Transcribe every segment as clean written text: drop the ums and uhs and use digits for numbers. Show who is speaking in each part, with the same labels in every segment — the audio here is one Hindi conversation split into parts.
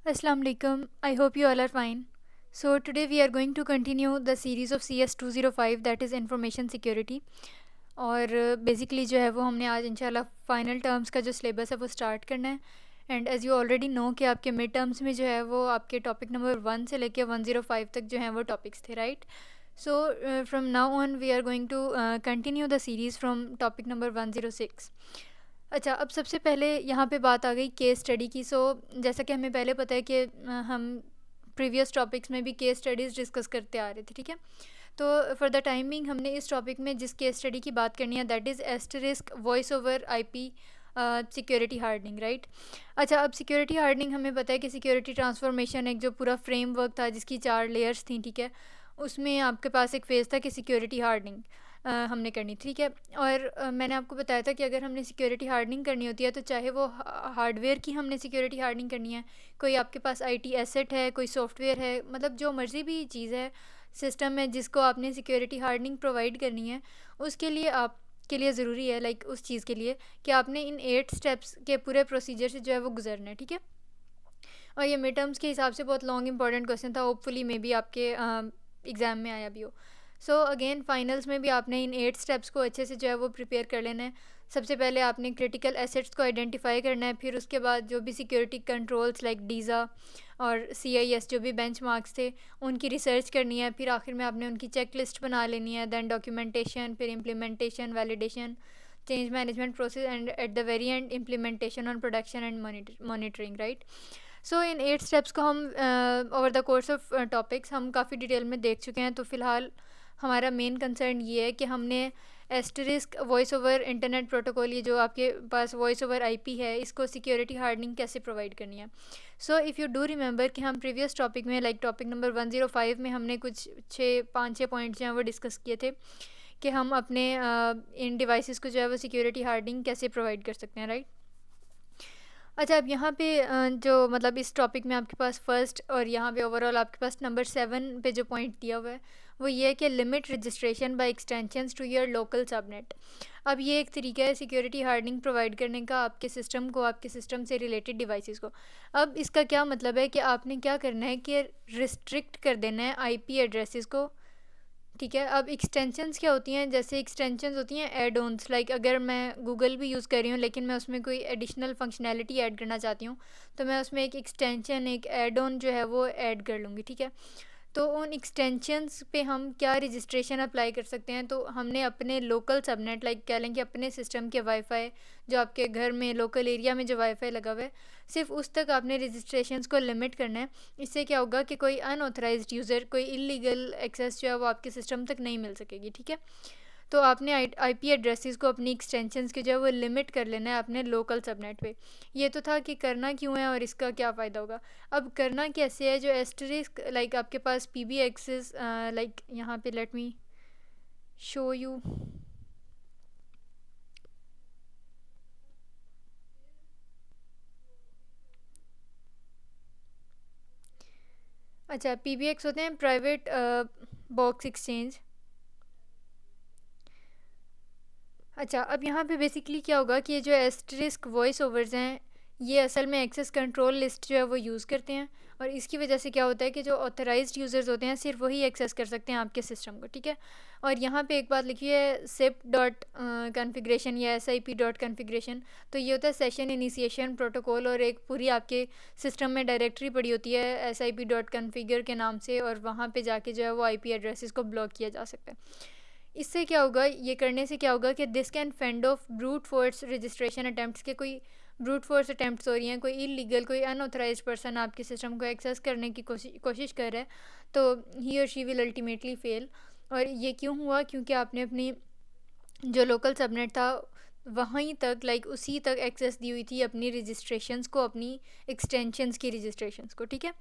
Speaker 1: Assalamu alaikum. I hope you all are fine. So today we are going to continue the series of CS 205 that is information security. और बेसिकली जो है वो हमने आज इंशाल्लाह फाइनल टर्म्स का जो सिलेबस है वो स्टार्ट करना है and as you already know कि आपके मिड टर्म्स में जो है वो आपके टॉपिक नंबर 1 से लेके 105 तक जो है वो टॉपिक्स थे right. So from now on we are going to continue the series from topic number 106. अच्छा, अब सबसे पहले यहाँ पे बात आ गई केस स्टडी की. सो जैसा कि हमें पहले पता है कि हम प्रीवियस टॉपिक्स में भी केस स्टडीज़ डिस्कस करते आ रहे थे, ठीक है. तो फॉर द टाइम बिंग हमने इस टॉपिक में जिस केस स्टडी की बात करनी है that is asterisk voice over IP security hardening right. अच्छा, अब सिक्योरिटी हार्डनिंग हमें पता है कि सिक्योरिटी ट्रांसफॉर्मेशन एक जो पूरा फ्रेमवर्क था जिसकी 4 लेयर्स थी, ठीक है. उसमें आपके पास एक फेज़ था कि सिक्योरिटी हार्डनिंग हमने करनी, ठीक है. और मैंने आपको बताया था कि अगर हमने सिक्योरिटी हार्डनिंग करनी होती है तो चाहे वो हार्डवेयर की हमने सिक्योरिटी हार्डनिंग करनी है, कोई आपके पास आईटी एसेट है, कोई सॉफ्टवेयर है, मतलब जो मर्ज़ी भी चीज़ है सिस्टम में जिसको आपने सिक्योरिटी हार्डनिंग प्रोवाइड करनी है, उसके लिए आप के लिए ज़रूरी है लाइक उस चीज़ के लिए कि आपने इन 8 स्टेप्स के पूरे प्रोसीजर से जो है वो गुजरना है, ठीक है. और ये मिड टर्म्स के हिसाब से बहुत लॉन्ग इंपॉर्टेंट क्वेश्चन था, होपफुली मे बी आपके एग्ज़ाम में आया भी हो. सो अगेन फाइनल्स में भी आपने इन 8 स्टेप्स को अच्छे से जो है वो प्रिपेयर कर लेना है. सबसे पहले आपने क्रिटिकल एसेट्स को आइडेंटिफाई करना है, फिर उसके बाद जो भी सिक्योरिटी कंट्रोल्स लाइक डीज़ा और CIS जो भी बेंचमार्क्स थे उनकी रिसर्च करनी है, फिर आखिर में आपने उनकी चेक लिस्ट बना लेनी है, दैन डॉक्यूमेंटेशन, फिर implementation, validation, change management process and at the very and implementation on production and monitoring right. So in 8 steps को हम over the course of topics हम काफ़ी डिटेल में देख चुके हैं. तो फ़िलहाल हमारा मेन कंसर्न ये है कि हमने asterisk voice over internet protocol, ये जो आपके पास वॉइस ओवर आईपी है, इसको सिक्योरिटी हार्डनिंग कैसे प्रोवाइड करनी है. So if you do remember कि हम प्रीवियस टॉपिक में लाइक टॉपिक नंबर 105 में हमने कुछ 5-6 पॉइंट्स जो हैं वो डिस्कस किए थे कि हम अपने इन डिवाइसेस को जो है वो सिक्योरिटी हार्डनिंग कैसे प्रोवाइड कर सकते हैं राइट. अच्छा, अब यहाँ पे जो मतलब इस टॉपिक में आपके पास फर्स्ट और यहाँ पे ओवरऑल आपके पास नंबर 7 पे जो पॉइंट दिया हुआ है वो ये है कि limit registration by extensions to your local subnet. अब ये एक तरीका है सिक्योरिटी हार्डनिंग प्रोवाइड करने का आपके सिस्टम को, आपके सिस्टम से रिलेटेड डिवाइसेस को. अब इसका क्या मतलब है कि आपने क्या करना है कि रिस्ट्रिक्ट कर देना है आईपी एड्रेसेस को, ठीक है. अब एक्सटेंशंस क्या होती हैं, जैसे एक्सटेंशंस होती हैं एड ऑन्स, लाइक अगर मैं गूगल भी यूज़ कर रही हूँ लेकिन मैं उसमें कोई एडिशनल फंक्शनैलिटी ऐड करना चाहती हूँ तो मैं उसमें एक एक्सटेंशन, एक एड ऑन जो है वो ऐड कर लूँगी, ठीक है. तो उन एक्सटेंशंस पे हम क्या रजिस्ट्रेशन अप्लाई कर सकते हैं, तो हमने अपने लोकल सबनेट लाइक कह लें कि अपने सिस्टम के वाईफाई जो आपके घर में लोकल एरिया में जो वाईफाई लगा हुआ है सिर्फ उस तक आपने रजिस्ट्रेशंस को लिमिट करना है. इससे क्या होगा कि कोई अनऑथराइज्ड यूज़र, कोई इलीगल एक्सेस जो है वो आपके सिस्टम तक नहीं मिल सकेगी, ठीक है. तो आपने आईपी एड्रेसेस को अपनी एक्सटेंशंस के जो है वो लिमिट कर लेना है अपने लोकल सबनेट पे. ये तो था कि करना क्यों है और इसका क्या फ़ायदा होगा. अब करना कैसे है, जो एस्टरिस्क लाइक आपके पास पीबी एक्सेस लाइक यहाँ पे लेट मी शो यू. अच्छा, PBX होते हैं प्राइवेट बॉक्स एक्सचेंज. अच्छा, अब यहाँ पे बेसिकली क्या होगा कि ये जो एस्टरिस्क वॉइस ओवर्स हैं ये असल में एक्सेस कंट्रोल लिस्ट जो है वो यूज़ करते हैं और इसकी वजह से क्या होता है कि जो ऑथराइज्ड यूज़र्स होते हैं सिर्फ वही एक्सेस कर सकते हैं आपके सिस्टम को, ठीक है. और यहाँ पे एक बात लिखी है सिप डॉट कन्फिग्रेशन या SIP डॉट कन्फिग्रेशन. तो ये होता है सेशन इनिशिएशन प्रोटोकॉल और एक पूरी आपके सिस्टम में डायरेक्टरी पड़ी होती है SIP डॉट कन्फिगर के नाम से और वहाँ पे जाके जो है वो IP एड्रेसेस को ब्लॉक किया जा सकता है. इससे क्या होगा, ये करने से क्या होगा कि this can fend of brute force registration attempts के कोई ब्रूट फोर्स अटैम्प्ट्स हो रही हैं, कोई इलीगल, कोई अनऑथराइज पर्सन आपके सिस्टम को एक्सेस करने की कोशिश कर रहा है तो ही और शी विल अल्टीमेटली फेल. और ये क्यों हुआ, क्योंकि आपने अपनी जो लोकल सबनेट था वहीं तक लाइक उसी तक एक्सेस दी हुई थी अपनी रजिस्ट्रेशंस को, अपनी एक्सटेंशंस की रजिस्ट्रेशंस को, ठीक है.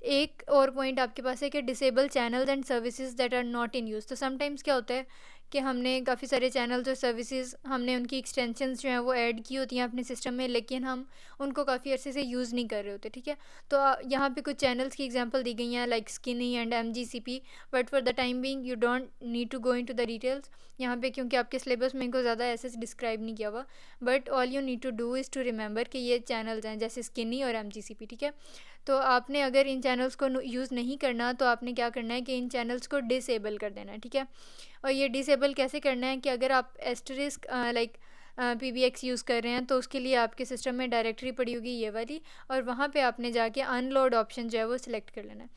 Speaker 1: एक और पॉइंट आपके पास है कि disable channels and services that are not in use. तो समटाइम्स क्या होता है कि हमने काफ़ी सारे चैनल्स और सर्विसेज हमने उनकी एक्सटेंशंस जो हैं वो ऐड की होती हैं अपने सिस्टम में, लेकिन हम उनको काफ़ी अरसे से यूज़ नहीं कर रहे होते, ठीक है। तो यहाँ पे कुछ चैनल्स की एग्जांपल दी गई हैं like skinny and MGCP, but for the time being you don't need to go into the details यहाँ पे, क्योंकि आपके सिलेबस में इनको ज़्यादा ऐसे डिस्क्राइब नहीं किया हुआ। But all you need to do is to remember कि ये चैनल्स हैं जैसे स्किनी और MGCP, ठीक है। तो आपने अगर इन चैनल्स को यूज़ नहीं करना तो आपने क्या करना है कि इन चैनल्स को डिसेबल कर देना है, ठीक है। और ये डिसेबल कैसे करना है कि अगर आप एस्टरिस्क लाइक PBX यूज़ कर रहे हैं तो उसके लिए आपके सिस्टम में डायरेक्टरी पड़ी होगी ये वाली, और वहाँ पे आपने जाके अनलोड ऑप्शन जो है वो सिलेक्ट कर लेना है।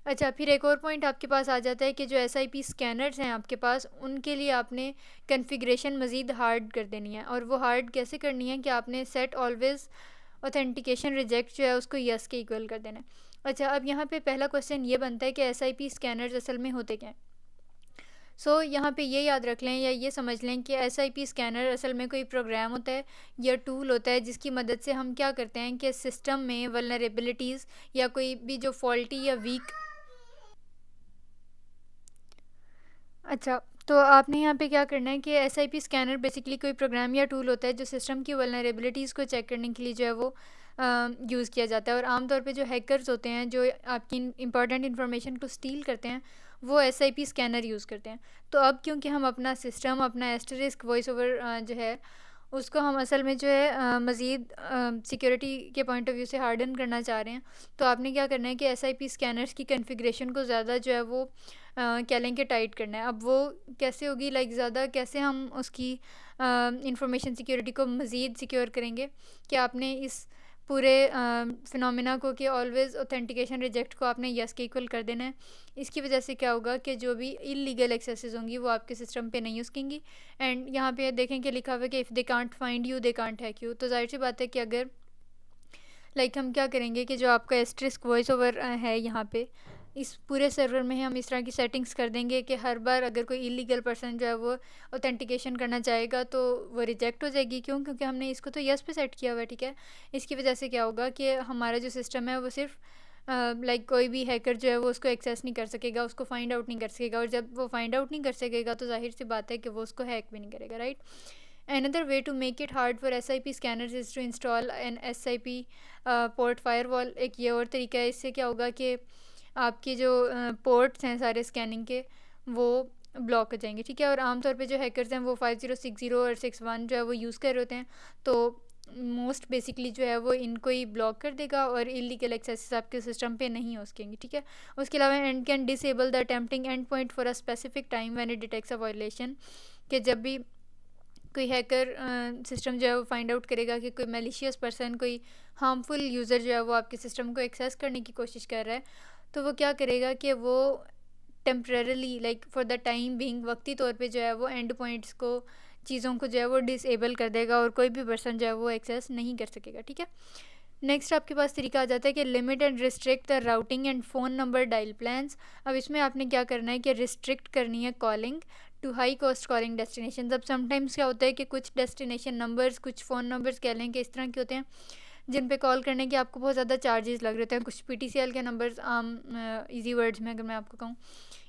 Speaker 1: अच्छा, फिर एक और पॉइंट आपके पास आ जाता है कि जो SIP स्कैनर्स हैं आपके पास, उनके लिए आपने कन्फिग्रेशन मज़ीद हार्ड कर देनी है। और वो हार्ड कैसे करनी है कि आपने सेट ऑलवेज़ ऑथेंटिकेशन रिजेक्ट जो है उसको यस के इक्वल कर देना है। अच्छा, अब यहाँ पे पहला क्वेश्चन ये बनता है कि SIP स्कैनर्स असल में होते क्या हैं। यहाँ पे ये याद रख लें या ये समझ लें कि SIP स्कैनर असल में कोई प्रोग्राम होता है या टूल होता है जिसकी मदद से हम क्या करते हैं कि सिस्टम में वल्नरेबिलिटीज़ या कोई भी जो फॉल्टी या वीक। अच्छा, तो आपने यहाँ पे क्या करना है कि SIP स्कैनर बेसिकली कोई प्रोग्राम या टूल होता है जो सिस्टम की वल्नरेबिलिटीज़ को चेक करने के लिए जो है वो यूज़ किया जाता है। और आमतौर पे जो हैकर्स होते हैं जो आपकी इंपॉर्टेंट इन्फॉर्मेशन को स्टील करते हैं वो SIP स्कैनर यूज़ करते हैं। तो अब क्योंकि हम अपना सिस्टम अपना एस्टरिस्क वॉइस ओवर जो है उसको हम असल में जो है मज़ीद सिक्योरिटी के पॉइंट ऑफ व्यू से हार्डन करना चाह रहे हैं, तो आपने क्या करना है कि SIP स्कैनर्स की कन्फिग्रेशन को ज़्यादा जो है वो क्या लें कि टाइट करना है। अब वो कैसे होगी, लाइक ज़्यादा कैसे हम उसकी इंफॉर्मेशन सिक्योरिटी को मज़ीद सिक्योर करेंगे कि आपने इस पूरे फिनोमिना को कि ऑलवेज़ ऑथेंटिकेशन रिजेक्ट को आपने यस के इक्वल कर देना है। इसकी वजह से क्या होगा कि जो भी इलीगल एक्सेसेस होंगी वो आपके सिस्टम पे नहीं हो सकेंगी। एंड यहाँ पे देखें कि लिखा हुआ है कि if they can't find you they can't hack you. तो जाहिर सी बात है कि अगर लाइक हम क्या करेंगे कि जो आपका एस्ट्रिस्क वॉइस ओवर है यहाँ पे इस पूरे सर्वर में हम इस तरह की सेटिंग्स कर देंगे कि हर बार अगर कोई इलीगल पर्सन जो है वो ऑथेंटिकेशन करना चाहेगा तो वो रिजेक्ट हो जाएगी। क्यों? क्योंकि हमने इसको तो यस पे सेट किया हुआ है, ठीक है। इसकी वजह से क्या होगा कि हमारा जो सिस्टम है वो सिर्फ लाइक कोई भी हैकर जो है वो उसको एक्सेस नहीं कर सकेगा, उसको फाइंड आउट नहीं कर सकेगा, और जब वो फाइंड आउट नहीं कर सकेगा तो जाहिर सी बात है कि वो उसको हैक भी नहीं करेगा, right. Another way to make it hard for SIP scanners is to install an SIP port firewall. एक ये और तरीका है, इससे क्या होगा कि आपके जो पोर्ट्स हैं सारे स्कैनिंग के वो ब्लॉक हो जाएंगे, ठीक है। और आमतौर पे जो हैकर्स हैं वो 5060 और 61 जो है वो यूज़ कर रहे होते हैं, तो मोस्ट बेसिकली जो है वो इनको ही ब्लॉक कर देगा और इलीगल एक्सेस आपके सिस्टम पे नहीं हो सकेंगे, ठीक है। उसके अलावा and can disable the attempting and point for a specific time when it detects a violation, कि जब भी कोई हैकर सिस्टम जो है वो फाइंड आउट करेगा कि कोई मेलिशियस पर्सन कोई हार्मफुल यूज़र जो है वो आपके सिस्टम को एक्सेस करने की कोशिश कर रहा है, तो वो क्या करेगा कि वो temporarily like for the time being वक्ती तौर पे जो है वो एंड पॉइंट्स को चीज़ों को जो है वो डिसेबल कर देगा और कोई भी पर्सन जो है वो एक्सेस नहीं कर सकेगा, ठीक है। नेक्स्ट आपके पास तरीका आ जाता है कि limit and restrict the routing and phone number dial plans. अब इसमें आपने क्या करना है कि रिस्ट्रिक्ट करनी है calling to high cost calling destination. अब समटाइम्स क्या होता है कि कुछ डेस्टिनेशन नंबर्स कुछ फ़ोन नंबर्स कह लें कि इस तरह के होते हैं जिन पे कॉल करने के आपको बहुत ज़्यादा चार्जेस लग रहे हैं। कुछ PTCL के नंबर्स आम इजी वर्ड्स में अगर मैं आपको कहूँ,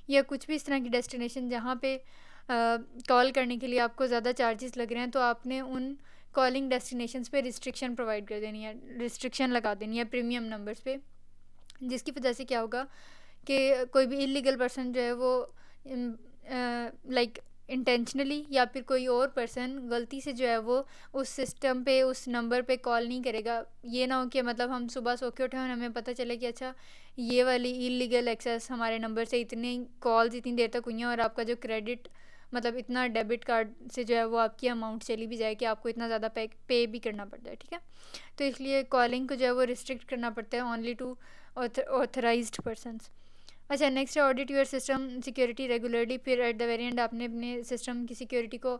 Speaker 1: या कुछ भी इस तरह की डेस्टिनेशन जहाँ पे कॉल करने के लिए आपको ज़्यादा चार्जेस लग रहे हैं, तो आपने उन कॉलिंग डेस्टिनेशंस पे रिस्ट्रिक्शन प्रोवाइड कर देनी है, रिस्ट्रिक्शन लगा देनी है प्रीमियम नंबर्स पे, जिसकी वजह से क्या होगा कि कोई भी इलीगल पर्सन जो है वो लाइक इंटेंशनली या फिर कोई और पर्सन गलती से जो है वो उस सिस्टम पे उस नंबर पे कॉल नहीं करेगा। ये ना हो कि मतलब हम सुबह सो के उठे और हमें पता चले कि अच्छा ये वाली इलीगल एक्सेस हमारे नंबर से इतनी कॉल्स इतनी देर तक हुई हैं और आपका जो क्रेडिट मतलब इतना डेबिट कार्ड से जो है वो आपकी अमाउंट चली भी जाए कि आपको इतना ज़्यादा पे भी करना पड़ता है, ठीक है। तो इसलिए कॉलिंग को जो है वो रिस्ट्रिक्ट करना पड़ता है ओनली टू ऑथराइज्ड पर्सनस। अच्छा, नेक्स्ट है audit your system security regularly. फिर एट द वेरी एंड आपने अपने सिस्टम की सिक्योरिटी को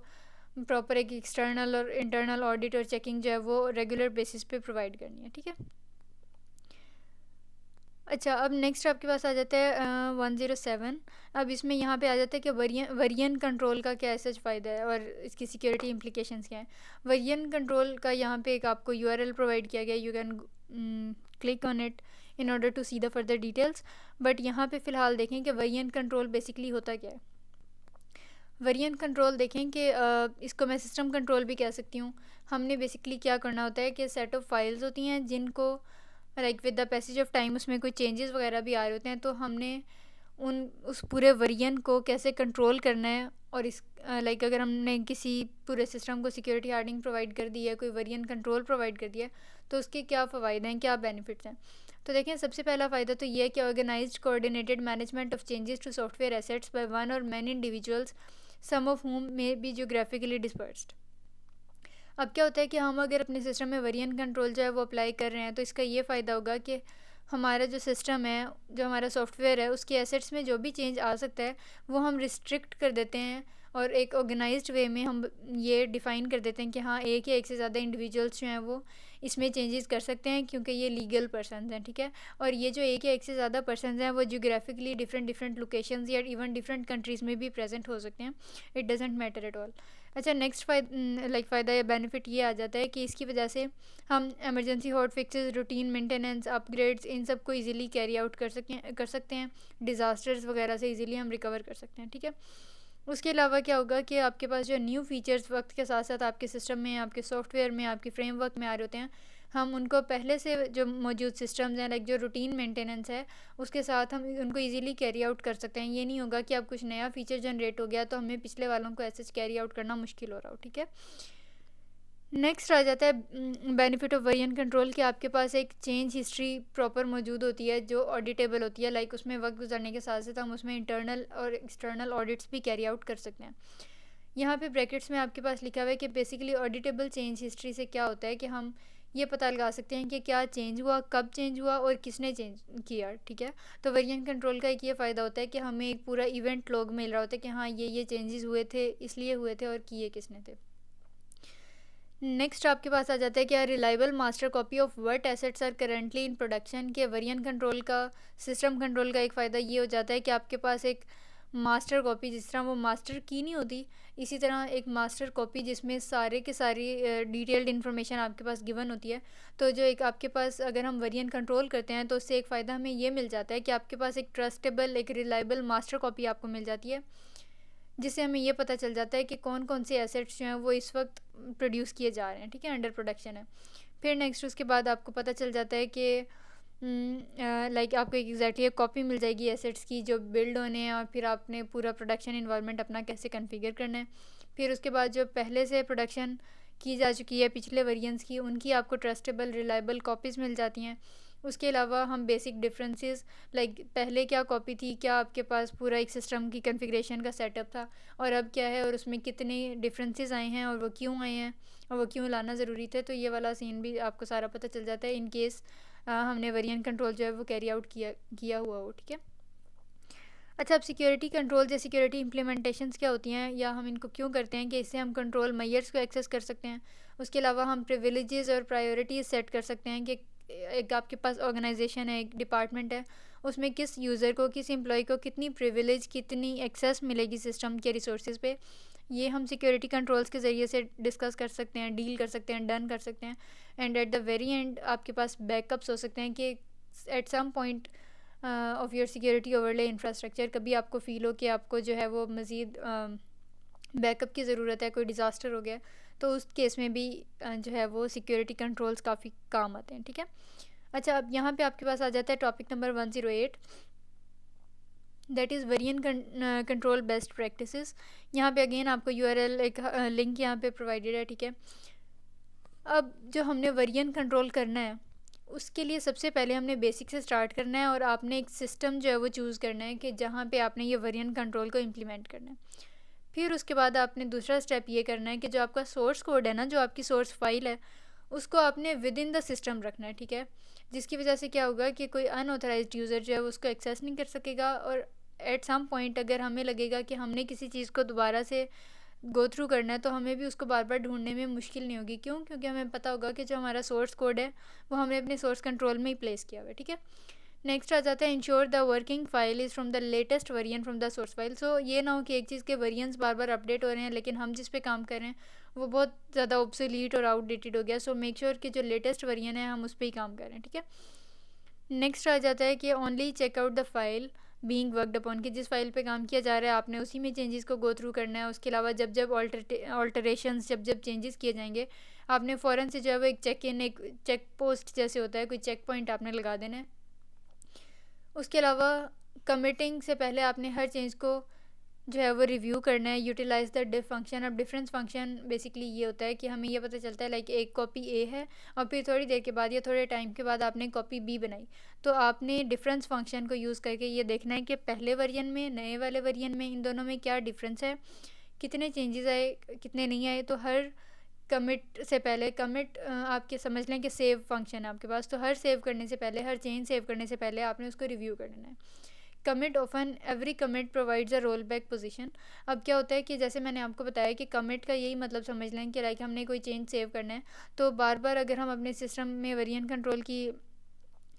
Speaker 1: प्रॉपर एक एक्सटर्नल और इंटरनल ऑडिट और चेकिंग जो है वो रेगुलर बेसिस पे प्रोवाइड करनी है, ठीक है। अच्छा, अब नेक्स्ट आपके पास आ जाता है 107। अब इसमें यहाँ पे आ जाता है कि वेरिएंट कंट्रोल का क्या सच फ़ायदा है और इसकी सिक्योरिटी इम्प्लीकेशंस क्या हैं। वेरिएंट कंट्रोल का यहाँ पे एक आपको URL प्रोवाइड किया गया, you can click on it in order to see the further details. But यहाँ पे फ़िलहाल देखें कि वेरिएंट कंट्रोल बेसिकली होता क्या है। वेरिएंट कंट्रोल देखें कि इसको मैं सिस्टम कंट्रोल भी कह सकती हूँ। हमने बेसिकली क्या करना होता है कि सेट ऑफ़ फाइल्स होती हैं जिनको like with the passage of time उसमें कोई चेंजेस वगैरह भी आ रहे होते हैं, तो हमने उन उस पूरे वेरिएंट को कैसे कंट्रोल करना है। और इस लाइक अगर हमने किसी पूरे सिस्टम को सिक्योरिटी हार्डनिंग प्रोवाइड कर दी है, कोई वेरिएंट कंट्रोल प्रोवाइड कर दिया है, तो उसके क्या फ़वाइद हैं, क्या बेनिफिट्स हैं। तो देखें, सबसे पहला फ़ायदा तो ये है कि organised coordinated management of changes to software assets by one or many individuals, some of whom may be geographically dispersed। अब क्या होता है कि हम अगर अपने सिस्टम में वेरिएंट कंट्रोल जो है वो अप्लाई कर रहे हैं, तो इसका ये फ़ायदा होगा कि हमारा जो सिस्टम है, जो हमारा सॉफ्टवेयर है, उसके एसेट्स में जो भी चेंज आ सकता है वो हम रिस्ट्रिक्ट कर देते हैं और एक ऑर्गेनाइज्ड वे में हम ये डिफ़ाइन कर देते हैं कि हाँ, एक या एक से ज़्यादा इंडिविजुअल्स जो हैं वो इसमें चेंजेस कर सकते हैं क्योंकि ये लीगल पर्सनस हैं, ठीक है। और ये जो एक या एक से ज़्यादा पर्सनस हैं वो जियोग्राफिकली डिफरेंट लोकेशंस या इवन डिफरेंट कंट्रीज़ में भी प्रेजेंट हो सकते हैं। It doesn't matter at all. अच्छा, नेक्स्ट फ़ायदा या बेनिफिट ये आ जाता है कि इसकी वजह से हम emergency hot fixes, routine maintenance, upgrades, इन सब को इजीली कैरी आउट कर सकते हैं। डिज़ास्टर्स वगैरह से इजीली हम रिकवर कर सकते हैं, ठीक है। उसके अलावा क्या होगा कि आपके पास जो न्यू फीचर्स वक्त के साथ साथ आपके सिस्टम में, आपके सॉफ्टवेयर में, आपके फ्रेमवर्क में आ रहे होते हैं, हम उनको पहले से जो मौजूद सिस्टम्स हैं, लाइक जो रूटीन मेंटेनेंस है, उसके साथ हम उनको इजीली कैरी आउट कर सकते हैं। ये नहीं होगा कि अब कुछ नया फीचर जनरेट हो गया तो हमें पिछले वालों को ऐसे कैरी आउट करना मुश्किल हो रहा हो, ठीक है। नेक्स्ट आ जाता है बेनिफिट ऑफ वेरिएंट कंट्रोल कि आपके पास एक चेंज हिस्ट्री प्रॉपर मौजूद होती है जो ऑडिटेबल होती है। लाइक उसमें वक्त गुजरने के साथ साथ हम उसमें इंटरनल और एक्सटर्नल ऑडिट्स भी कैरी आउट कर सकते हैं। यहाँ पे ब्रैकेट्स में आपके पास लिखा हुआ है कि बेसिकली ऑडिटेबल चेंज हिस्ट्री से क्या होता है कि हम ये पता लगा सकते हैं कि क्या चेंज हुआ, कब चेंज हुआ और किसने चेंज किया, ठीक है। तो वेरिएंट कंट्रोल का एक ये फ़ायदा होता है कि हमें एक पूरा इवेंट लॉग मिल रहा होता है कि हाँ, ये चेंजेस हुए थे, इसलिए हुए थे और किए किसने थे। नेक्स्ट आपके पास आ जाता है कि reliable master copy of what assets are currently in production के वेरिएंट कंट्रोल का, सिस्टम कंट्रोल का एक फ़ायदा ये हो जाता है कि आपके पास एक मास्टर कॉपी, जिस तरह वो मास्टर की नहीं होती, इसी तरह एक मास्टर कॉपी जिसमें सारे के सारी डिटेल्ड इन्फॉर्मेशन आपके पास गिवन होती है। तो जो एक आपके पास अगर हम वेरिएंट कंट्रोल करते हैं तो उससे एक फ़ायदा हमें ये मिल जाता है कि आपके पास एक ट्रस्टेबल, एक रिलायबल मास्टर कॉपी आपको मिल जाती है, जिससे हमें ये पता चल जाता है कि कौन कौन से एसेट्स जो हैं वो इस वक्त प्रोड्यूस किए जा रहे हैं, ठीक है, अंडर प्रोडक्शन है। फिर नेक्स्ट उसके बाद आपको पता चल जाता है कि लाइक आपको एग्जैक्टली एक कॉपी मिल जाएगी एसेट्स की जो बिल्ड होने हैं, और फिर आपने पूरा प्रोडक्शन इन्वायरमेंट अपना कैसे कन्फिगर करना है। फिर उसके बाद जो पहले से प्रोडक्शन की जा चुकी है पिछले वेरिएंट्स की, उनकी आपको ट्रस्टेबल रिलायबल कॉपीज़ मिल जाती हैं। उसके अलावा हम बेसिक डिफरेंसेस, लाइक पहले क्या कॉपी थी, क्या आपके पास पूरा एक सिस्टम की कॉन्फ़िगरेशन का सेटअप था और अब क्या है, और उसमें कितने डिफरेंसेस आए हैं और वो क्यों आए हैं और वो क्यों लाना ज़रूरी थे, तो ये वाला सीन भी आपको सारा पता चल जाता है इन केस हमने वेरिएंट कंट्रोल जो है वो कैरी आउट किया हुआ हो, ठीक है। अच्छा, अब सिक्योरिटी कंट्रोल या सिक्योरिटी इम्प्लीमेंटेशंस क्या होती हैं या हम इनको क्यों करते हैं कि इससे हम कंट्रोल मेजर्स को एक्सेस कर सकते हैं। उसके अलावा हम प्रिविलेजेस और प्रायोरिटीज़ सेट कर सकते हैं कि एक आपके पास ऑर्गेनाइजेशन है, एक डिपार्टमेंट है, उसमें किस यूज़र को, किस एम्प्लॉय को कितनी प्रिविलेज, कितनी एक्सेस मिलेगी सिस्टम के रिसोर्सेज पे। ये हम सिक्योरिटी कंट्रोल्स के ज़रिए से डिस्कस कर सकते हैं, डील कर सकते हैं, डन कर सकते हैं। And at the very end आपके पास बैकअप्स हो सकते हैं कि at some point of your security overlay infrastructure कभी आपको फ़ील हो कि आपको जो है वो मज़ीद बैकअप की ज़रूरत है, कोई डिज़ास्टर हो गया, तो उस केस में भी जो है वो सिक्योरिटी कंट्रोल्स काफ़ी काम आते हैं, ठीक है। अच्छा, अब यहाँ पे आपके पास आ जाता है topic number 108, that is variant control best practices. यहाँ पे अगेन आपको यूआरएल, एक लिंक यहाँ पे प्रोवाइडेड है, ठीक है। अब जो हमने वेरिएंट कंट्रोल करना है उसके लिए सबसे पहले हमने बेसिक से स्टार्ट करना है और आपने एक सिस्टम जो है वो चूज़ करना है कि जहाँ पे आपने ये वेरिएंट कंट्रोल को इम्प्लीमेंट करना है। फिर उसके बाद आपने दूसरा स्टेप ये करना है कि जो आपका सोर्स कोड है ना, जो आपकी सोर्स फाइल है, उसको आपने विद इन द सिस्टम रखना है, ठीक है। जिसकी वजह से क्या होगा कि कोई अनऑथराइज्ड यूज़र जो है उसको एक्सेस नहीं कर सकेगा, और एट सम पॉइंट अगर हमें लगेगा कि हमने किसी चीज़ को दोबारा से गो थ्रू करना है तो हमें भी उसको बार बार ढूंढने में मुश्किल नहीं होगी। क्यों? क्योंकि हमें पता होगा कि जो हमारा सोर्स कोड है वो हमने अपने सोर्स कंट्रोल में ही प्लेस किया हुआ है, ठीक है। नेक्स्ट आ जाता है ensure the working file is from the latest variant from the source file. So ये ना हो कि एक चीज़ के वेरिएंट्स बार बार अपडेट हो रहे हैं लेकिन हम जिस पे काम कर रहे हैं वो बहुत ज़्यादा ऑब्सोलीट और आउटडेटेड हो गया। सो मेक श्योर कि जो लेटेस्ट वेरिएंट है हम उस पर ही काम कर रहे हैं, ठीक है। नेक्स्ट आ जाता है कि only check out the file being worked upon, कि जिस फाइल पे काम किया जा रहा है आपने उसी में चेंजेस को गो थ्रू करना है। उसके अलावा जब जब ऑल्टरेशंस जब चेंजेस किए जाएंगे आपने फ़ौरन से जो है वो एक चेक पोस्ट जैसे होता है, कोई चेक पॉइंट आपने लगा देना है। उसके अलावा कमिटिंग से पहले आपने हर चेंज को जो है वो रिव्यू करना है। Utilize the diff function. अब डिफरेंस फंक्शन बेसिकली ये होता है कि हमें ये पता चलता है लाइक एक कॉपी ए है और फिर थोड़ी देर के बाद या थोड़े टाइम के बाद आपने कॉपी बी बनाई, तो आपने डिफरेंस फंक्शन को यूज़ करके ये देखना है कि पहले वर्जन में नए वाले वर्जन में इन दोनों में क्या डिफरेंस है, कितने चेंजेस आए कितने नहीं आए। तो हर कमिट से पहले, कमिट आपके समझ लें कि सेव फंक्शन है आपके पास, तो हर सेव करने से पहले, हर चेंज सेव करने से पहले आपने उसको रिव्यू कर लेना है। Commit often every commit provides a roll back position. अब क्या होता है कि जैसे मैंने आपको बताया कि कमिट का यही मतलब समझ लें कि लाइक हमने कोई चेंज सेव करना है, तो बार बार अगर हम अपने सिस्टम में वेरिएंट कंट्रोल की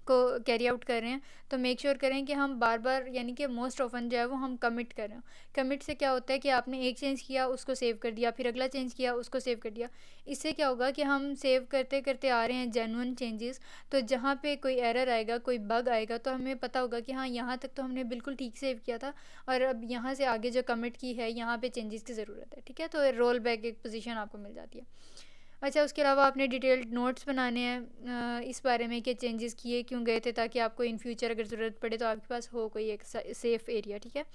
Speaker 1: को कैरी आउट कर रहे हैं तो मेक श्योर करें कि हम बार बार यानी कि मोस्ट ऑफन जो है वो हम कमिट कर रहे हैं। कमिट से क्या होता है कि आपने एक चेंज किया उसको सेव कर दिया, फिर अगला चेंज किया उसको सेव कर दिया। इससे क्या होगा कि हम सेव करते करते आ रहे हैं जेन्युइन चेंजेस, तो जहाँ पे कोई एरर आएगा, कोई बग आएगा, तो हमें पता होगा कि हाँ यहाँ तक तो हमने बिल्कुल ठीक सेव किया था और अब यहाँ से आगे जो कमिट की है यहाँ पे चेंजेस की ज़रूरत है। ठीक है, तो रोल बैक एक पोजीशन आपको मिल जाती है। अच्छा, उसके अलावा आपने डिटेल्ड नोट्स बनाने हैं इस बारे में कि चेंजेस किए क्यों गए थे, ताकि आपको इन फ्यूचर अगर ज़रूरत पड़े तो आपके पास हो कोई एक सेफ़ एरिया। ठीक है,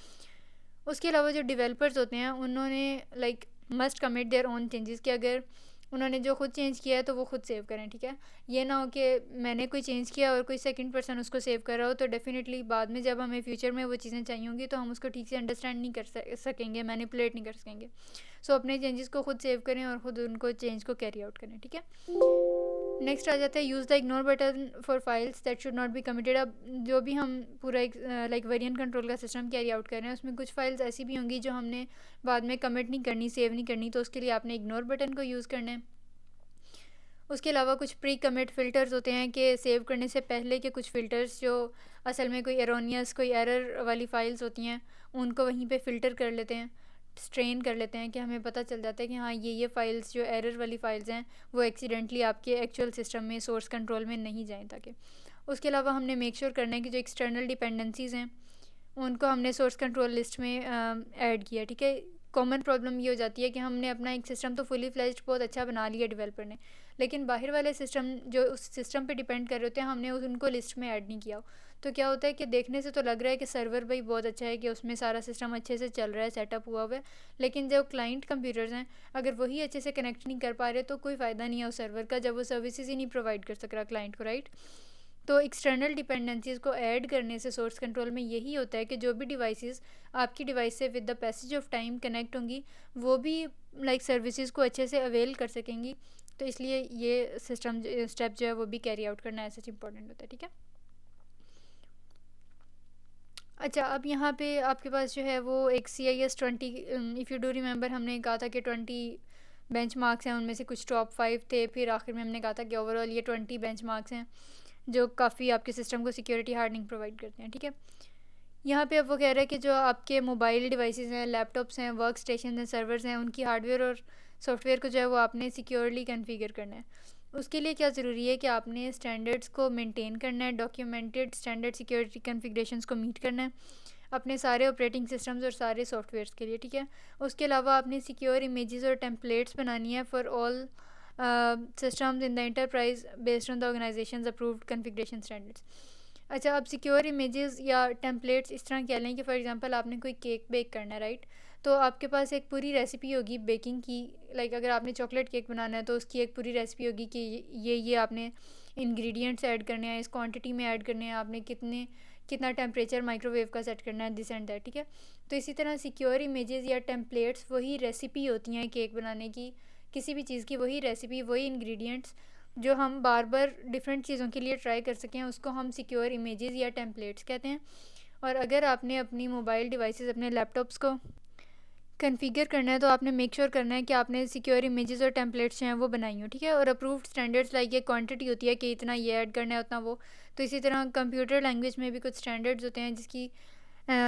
Speaker 1: उसके अलावा जो डेवलपर्स होते हैं उन्होंने like must commit their own changes, कि अगर उन्होंने जो खुद चेंज किया है तो वो खुद सेव करें। ठीक है, ये ना हो कि मैंने कोई चेंज किया और कोई सेकंड पर्सन उसको सेव कर रहा हो, तो डेफिनेटली बाद में जब हमें फ्यूचर में वो चीज़ें चाहिए होंगी तो हम उसको ठीक से अंडरस्टैंड नहीं कर सकेंगे, मैनिपुलेट नहीं कर सकेंगे। सो अपने चेंजेस को खुद सेव करें और ख़ुद उनको चेंज को कैरी आउट करें। ठीक है, नेक्स्ट आ जाता है use the ignore button for files that should not be committed. अब जो भी हम पूरा एक लाइक वेरिएंट कंट्रोल का सिस्टम कैरी आउट कर रहे हैं उसमें कुछ फाइल्स ऐसी भी होंगी जो हमने बाद में कमिट नहीं करनी, सेव नहीं करनी, तो उसके लिए आपने इग्नोर बटन को यूज़ करना है। उसके अलावा कुछ प्री कमिट फ़िल्टर्स होते हैं कि सेव करने से पहले के कुछ फ़िल्टर्स जो असल में कोई एरोनियस कोई एरर वाली फ़ाइल्स होती हैं उनको वहीं पे फ़िल्टर कर लेते हैं, स्ट्रेन कर लेते हैं, कि हमें पता चल जाता है कि हाँ ये फ़ाइल्स जो एरर वाली फ़ाइल्स हैं वो एक्सीडेंटली आपके एक्चुअल सिस्टम में सोर्स कंट्रोल में नहीं जाएँ ताकि। उसके अलावा हमने मेक श्योर करना है कि जो एक्सटर्नल डिपेंडेंसीज़ हैं उनको हमने सोर्स कंट्रोल लिस्ट में ऐड किया। ठीक है, कॉमन प्रॉब्लम ये हो जाती है कि हमने अपना एक सिस्टम तो फुली फ्लेज्ड बहुत अच्छा बना लिया डेवलपर ने, लेकिन बाहर वाले सिस्टम जो उस सिस्टम पे डिपेंड कर रहे होते हैं हमने उनको लिस्ट में ऐड नहीं किया। तो क्या होता है कि देखने से तो लग रहा है कि सर्वर भाई बहुत अच्छा है कि उसमें सारा सिस्टम अच्छे से चल रहा है, सेटअप हुआ हुआ है, लेकिन जो क्लाइंट कंप्यूटर्स हैं अगर वही अच्छे से कनेक्ट नहीं कर पा रहे तो कोई फ़ायदा नहीं है उस सर्वर का जब वो सर्विसेज ही नहीं प्रोवाइड कर सक रहा क्लाइंट को, राइट। तो एक्सटर्नल डिपेंडेंसीज़ को ऐड करने से सोर्स कंट्रोल में यही होता है कि जो भी डिवाइसेस आपकी डिवाइस से with the passage of time connect होंगी वो भी लाइक सर्विसेज को अच्छे से अवेल कर सकेंगी। तो इसलिए ये सिस्टम स्टेप जो है वो भी कैरी आउट करना ऐसा इंपॉर्टेंट होता है। ठीक है, अच्छा, अब यहाँ पे आपके पास जो है वो एक CIS-20, if you do remember हमने कहा था कि 20 बेंच मार्क्स हैं, उनमें से कुछ टॉप 5 थे, फिर आखिर में हमने कहा था कि ओवरऑल ये 20 बेंच मार्क्स हैं जो काफ़ी आपके सिस्टम को सिक्योरिटी हार्डनिंग प्रोवाइड करते हैं। ठीक है, यहाँ पे अब वो कह रहे हैं कि जो आपके मोबाइल डिवाइसेस हैं, लैपटॉप्स हैं, वर्क स्टेशन हैं, सर्वर्स हैं, उनकी हार्डवेयर और सॉफ्टवेयर को जो है वो आपने सिक्योरली कॉन्फ़िगर करना है। उसके लिए क्या ज़रूरी है कि आपने स्टैंडर्ड्स को मेंटेन करना है, डॉक्यूमेंटेड स्टैंडर्ड सिक्योरिटी कॉन्फ़िगरेशंस को मीट करना है अपने सारे ऑपरेटिंग सिस्टम्स और सारे सॉफ्टवेयर्स के लिए। ठीक है, उसके अलावा आपने सिक्योर इमेजेस और टेम्पलेट्स बनानी है for all systems in the enterprise based on the organisations approved configuration standards. अच्छा, अब सिक्योर इमेजेस या टेम्पलेट्स इस तरह कह लें कि फॉर एग्जांपल आपने कोई केक बेक करना है, राइट, तो आपके पास एक पूरी रेसिपी होगी बेकिंग की। लाइक अगर आपने चॉकलेट केक बनाना है तो उसकी एक पूरी रेसिपी होगी कि ये आपने इंग्रेडिएंट्स ऐड करने हैं, इस क्वांटिटी में ऐड करने हैं, आपने कितना टेम्परेचर माइक्रोवेव का सेट करना है, दिस एंड दैट। ठीक है, तो इसी तरह सिक्योर इमेजेस या टेम्पलेट्स वही रेसिपी होती हैं केक बनाने की, किसी भी चीज़ की वही रेसिपी, वही इंग्रेडिएंट्स जो हम बार बार डिफरेंट चीज़ों के लिए ट्राई कर सकें, उसको हम सिक्योर इमेजेस या टेम्पलेट्स कहते हैं। और अगर आपने अपनी मोबाइल डिवाइसेस, अपने लैपटॉप्स को कॉन्फ़िगर करना है तो आपने मेक श्योर करना है कि आपने सिक्योर इमेजेस और टेम्पलेट्स जो हैं वो बनाई हो। ठीक है, और अप्रूव्ड स्टैंडर्ड्स लाइक ये क्वांटिटी होती है कि इतना ये ऐड करना है उतना वो। तो इसी तरह कंप्यूटर लैंग्वेज में भी कुछ स्टैंडर्ड्स होते हैं जिसकी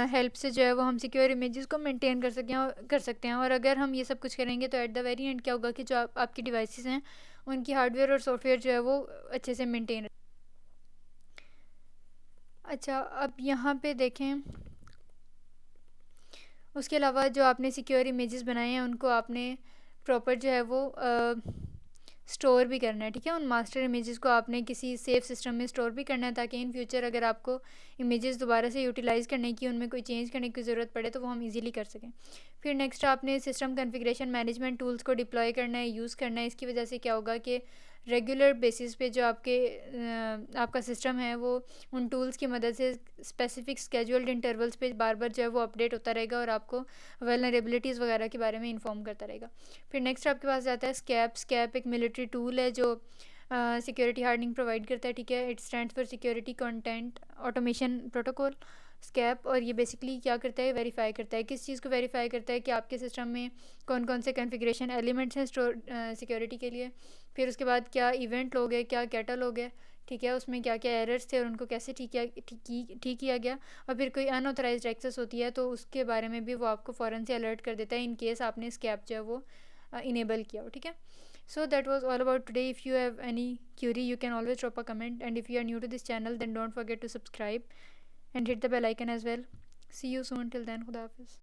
Speaker 1: हेल्प से जो है वो हम सिक्योर इमेजेस को मेंटेन कर सकते हैं। और अगर हम ये सब कुछ करेंगे तो एट द वेरी एंड क्या होगा कि जो आपकी डिवाइसेस हैं उनकी हार्डवेयर और सॉफ्टवेयर जो है वो अच्छे से मेंटेन। अच्छा, अब यहाँ पे देखें उसके अलावा जो आपने सिक्योर इमेजेस बनाए हैं उनको आपने प्रॉपर जो है वो स्टोर भी करना है, ठीक है। उन मास्टर इमेजेस को आपने किसी सेफ सिस्टम में स्टोर भी करना है, ताकि इन फ्यूचर अगर आपको इमेजेस दोबारा से यूटिलाइज़ करने की, उनमें कोई चेंज करने की ज़रूरत पड़े तो वो हम इजीली कर सकें। फिर नेक्स्ट आपने सिस्टम कॉन्फ़िगरेशन मैनेजमेंट टूल्स को डिप्लॉय करना है, यूज़ करना है। इसकी वजह से क्या होगा कि रेगुलर बेसिस पे जो आपका सिस्टम है वो उन टूल्स की मदद से स्पेसिफिक स्केड्यूल्ड इंटरवल्स पे बार बार जो है वो अपडेट होता रहेगा और आपको वल्नरेबिलिटीज़ वगैरह के बारे में इन्फॉर्म करता रहेगा। फिर नेक्स्ट आपके पास जाता है स्कैप एक मिलिट्री टूल है जो सिक्योरिटी हार्डनिंग प्रोवाइड करता है, ठीक है। It stands for security content automation protocol, SCAP. और ये बेसिकली क्या करता है, वेरीफाई करता है। किस चीज़ को वेरीफाई करता है कि आपके सिस्टम में कौन कौन से कॉन्फ़िगरेशन एलिमेंट्स हैं स्टोर सिक्योरिटी के लिए। फिर उसके बाद क्या इवेंट लॉग है, क्या कैटलॉग है, ठीक है, उसमें क्या क्या एरर्स थे और उनको कैसे ठीक किया गया। और फिर कोई अनऑथराइज्ड एक्सेस होती है तो उसके बारे में भी वो आपको फ़ौरन से अलर्ट कर देता है इन केस आपने स्कैप जो है वो इनेबल किया हो, ठीक है। So that was all about today. If you have any query, you can always drop a comment, and if you are new to this channel, then don't forget to subscribe and hit the bell icon as well. See you soon. Till then, Khuda Hafiz.